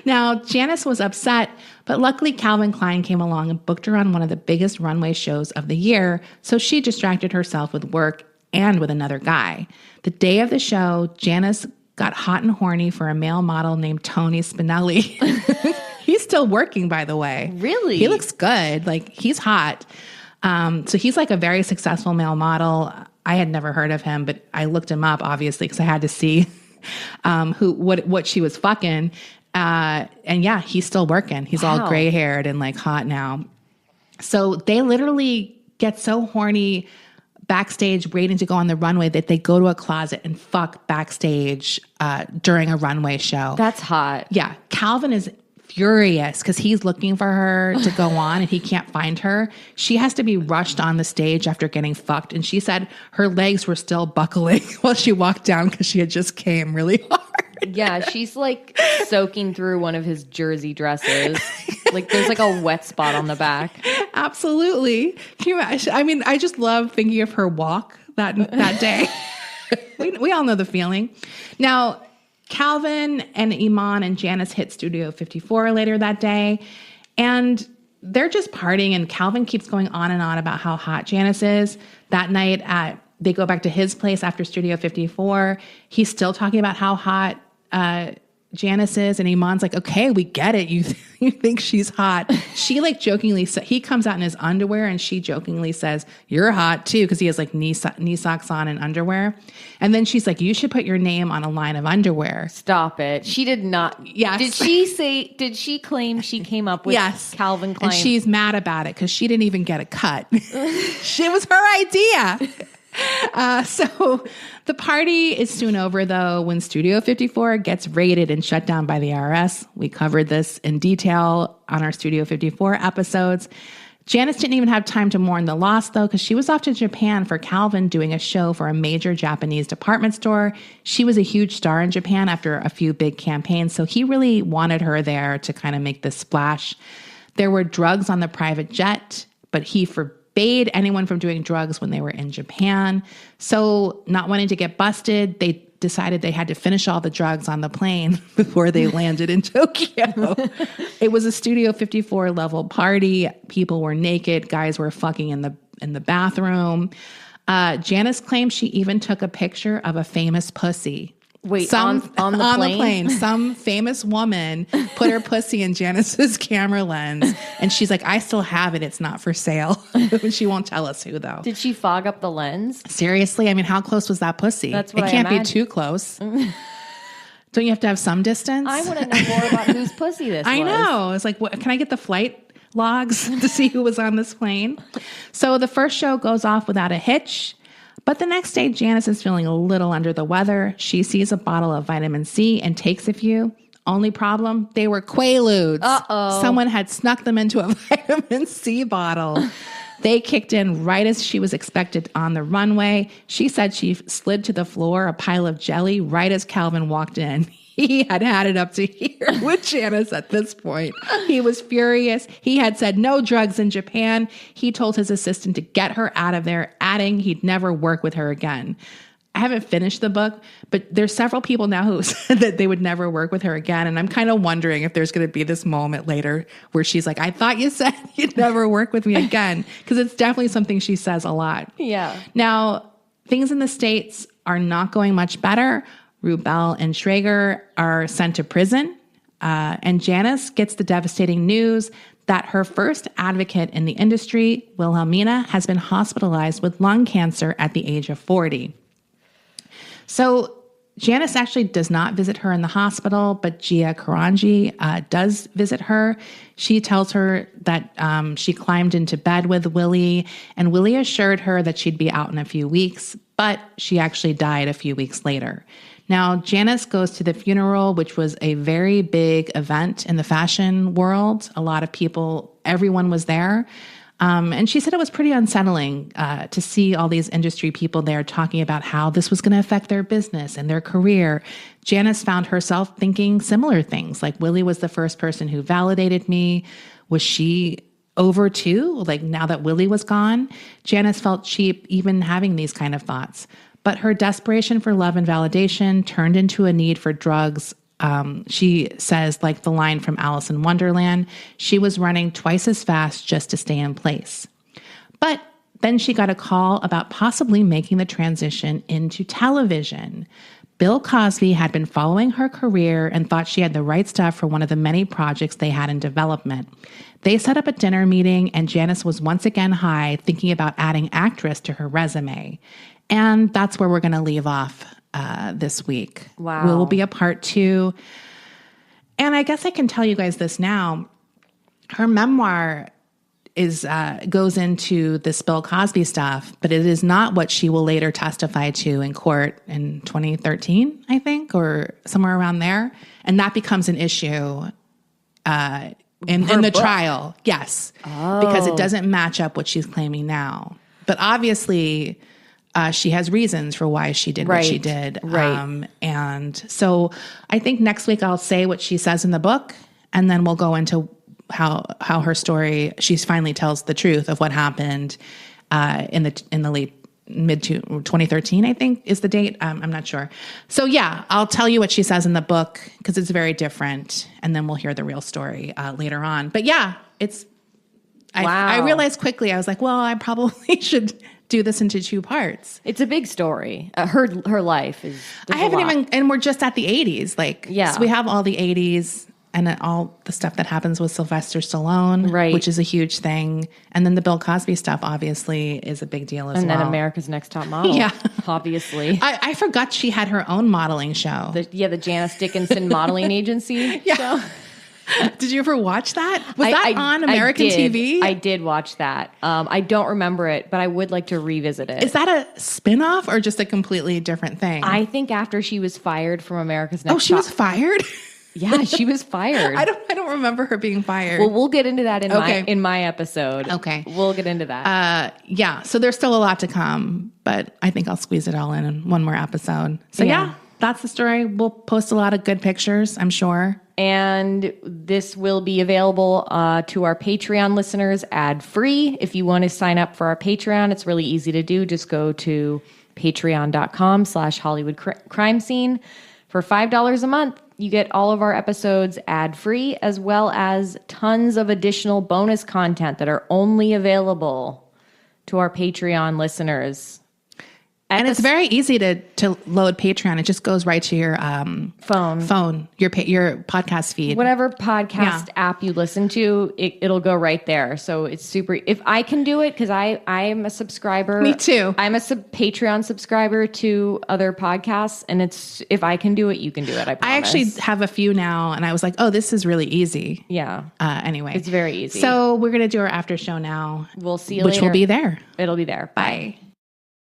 Now, Janice was upset, but luckily Calvin Klein came along and booked her on one of the biggest runway shows of the year, so she distracted herself with work and with another guy. The day of the show, Janice got hot and horny for a male model named Tony Spinelli. He's still working, by the way. Really? He looks good. Like, he's hot. So he's like a very successful male model. I had never heard of him, but I looked him up, obviously, because I had to see what she was fucking. And yeah, he's still working. He's all gray haired and like hot now. So they literally get so horny backstage waiting to go on the runway that they go to a closet and fuck backstage during a runway show. That's hot. Yeah. Calvin is furious because he's looking for her to go on and he can't find her. She has to be rushed on the stage after getting fucked. And she said her legs were still buckling while she walked down because she had just came really hard. Yeah, she's like soaking through one of his jersey dresses. Like there's like a wet spot on the back. Absolutely. Can you imagine? I mean, I just love thinking of her walk that day. we all know the feeling. Now, Calvin and Iman and Janice hit Studio 54 later that day, and they're just partying, and Calvin keeps going on and on about how hot Janice is. That night they go back to his place after Studio 54. He's still talking about how hot Janice is, and Iman's like, okay, we get it. You think she's hot. She like jokingly, he comes out in his underwear and she jokingly says, you're hot too, because he has like knee socks on and underwear. And then she's like, you should put your name on a line of underwear. Stop it. She did not. Yes. Did she claim she came up with Calvin Klein? And she's mad about it because she didn't even get a cut. It was her idea. So the party is soon over, though, when Studio 54 gets raided and shut down by the IRS. We covered this in detail on our Studio 54 episodes. Janice didn't even have time to mourn the loss, though, because she was off to Japan for Calvin doing a show for a major Japanese department store. She was a huge star in Japan after a few big campaigns, so he really wanted her there to kind of make this splash. There were drugs on the private jet, but he forbade anyone from doing drugs when they were in Japan. So not wanting to get busted, they decided they had to finish all the drugs on the plane before they landed in Tokyo. It was a Studio 54 level party. People were naked. Guys were fucking in the bathroom. Janice claims she even took a picture of a famous pussy. Wait, on the plane? Some famous woman put her pussy in Janice's camera lens, and she's like, I still have it. It's not for sale. She won't tell us who, though. Did she fog up the lens? Seriously? I mean, how close was that pussy? That's what it I can't be imagine. too close. Don't you have to have some distance? I want to know more about whose pussy this was. I know. It's like, can I get the flight logs to see who was on this plane? So the first show goes off without a hitch. But the next day, Janice is feeling a little under the weather. She sees a bottle of vitamin C and takes a few. Only problem, they were Quaaludes. Uh-oh. Someone had snuck them into a vitamin C bottle. They kicked in right as she was expected on the runway. She said she slid to the floor, a pile of jelly, right as Calvin walked in. He had it up to here with Janice at this point. He was furious. He had said no drugs in Japan. He told his assistant to get her out of there, adding he'd never work with her again. I haven't finished the book, but there's several people now who said that they would never work with her again. And I'm kind of wondering if there's going to be this moment later where she's like, I thought you said you'd never work with me again. Because it's definitely something she says a lot. Yeah. Now, things in the States are not going much better. Rubel and Schrager are sent to prison. And Janice gets the devastating news that her first advocate in the industry, Wilhelmina, has been hospitalized with lung cancer at the age of 40. So Janice actually does not visit her in the hospital, but Gia Karanji does visit her. She tells her that she climbed into bed with Willie, and Willie assured her that she'd be out in a few weeks, but she actually died a few weeks later. Now, Janice goes to the funeral, which was a very big event in the fashion world. A lot of people, everyone was there. And she said it was pretty unsettling to see all these industry people there talking about how this was going to affect their business and their career. Janice found herself thinking similar things, like Willie was the first person who validated me. Was she over too? Like now that Willie was gone? Janice felt cheap even having these kind of thoughts. But her desperation for love and validation turned into a need for drugs. She says, like the line from Alice in Wonderland, she was running twice as fast just to stay in place. But then she got a call about possibly making the transition into television. Bill Cosby had been following her career and thought she had the right stuff for one of the many projects they had in development. They set up a dinner meeting, and Janice was once again high, thinking about adding actress to her resume. And that's where we're going to leave off this week. Wow. Will be a part 2. And I guess I can tell you guys this now. Her memoir goes into this Bill Cosby stuff, but it is not what she will later testify to in court in 2013, I think, or somewhere around there. And that becomes an issue in the trial. Yes. Oh. Because it doesn't match up what she's claiming now. But obviously, she has reasons for why she did what she did. Right. And so I think next week I'll say what she says in the book, and then we'll go into how her story, she finally tells the truth of what happened in the late mid to 2013, I think is the date. I'm not sure. So yeah, I'll tell you what she says in the book because it's very different, and then we'll hear the real story later on. But yeah, I realized quickly, I was like, well, I probably should do this into 2 parts. It's a big story. Her life is. I haven't even, and we're just at the 80s. Like, yeah. So we have all the 80s and then all the stuff that happens with Sylvester Stallone, right, which is a huge thing. And then the Bill Cosby stuff obviously is a big deal as well. And then America's Next Top Model. Yeah. Obviously. I forgot she had her own modeling show. The Janice Dickinson modeling agency show. Did you ever watch that? Was that on American TV? I did watch that. I don't remember it, but I would like to revisit it. Is that a spinoff or just a completely different thing? I think after she was fired from America's Next Top. Oh, she was fired? Yeah, she was fired. I don't remember her being fired. Well, we'll get into that in my episode. Okay. We'll get into that. Yeah, so there's still a lot to come, but I think I'll squeeze it all in one more episode. So yeah, that's the story. We'll post a lot of good pictures, I'm sure. And this will be available to our Patreon listeners ad-free. If you want to sign up for our Patreon, it's really easy to do. Just go to patreon.com/Hollywood Crime Scene. For $5 a month, you get all of our episodes ad-free, as well as tons of additional bonus content that are only available to our Patreon listeners. And it's very easy to load Patreon. It just goes right to your phone, your podcast feed. Whatever podcast app you listen to, it'll go right there. So it's super. If I can do it, because I am a subscriber. Me too. I'm a Patreon subscriber to other podcasts, and if I can do it, you can do it. I promise. I actually have a few now, and I was like, oh, this is really easy. Yeah. Anyway, it's very easy. So we're gonna do our after show now. We'll see you later. Which will be there. It'll be there. Bye.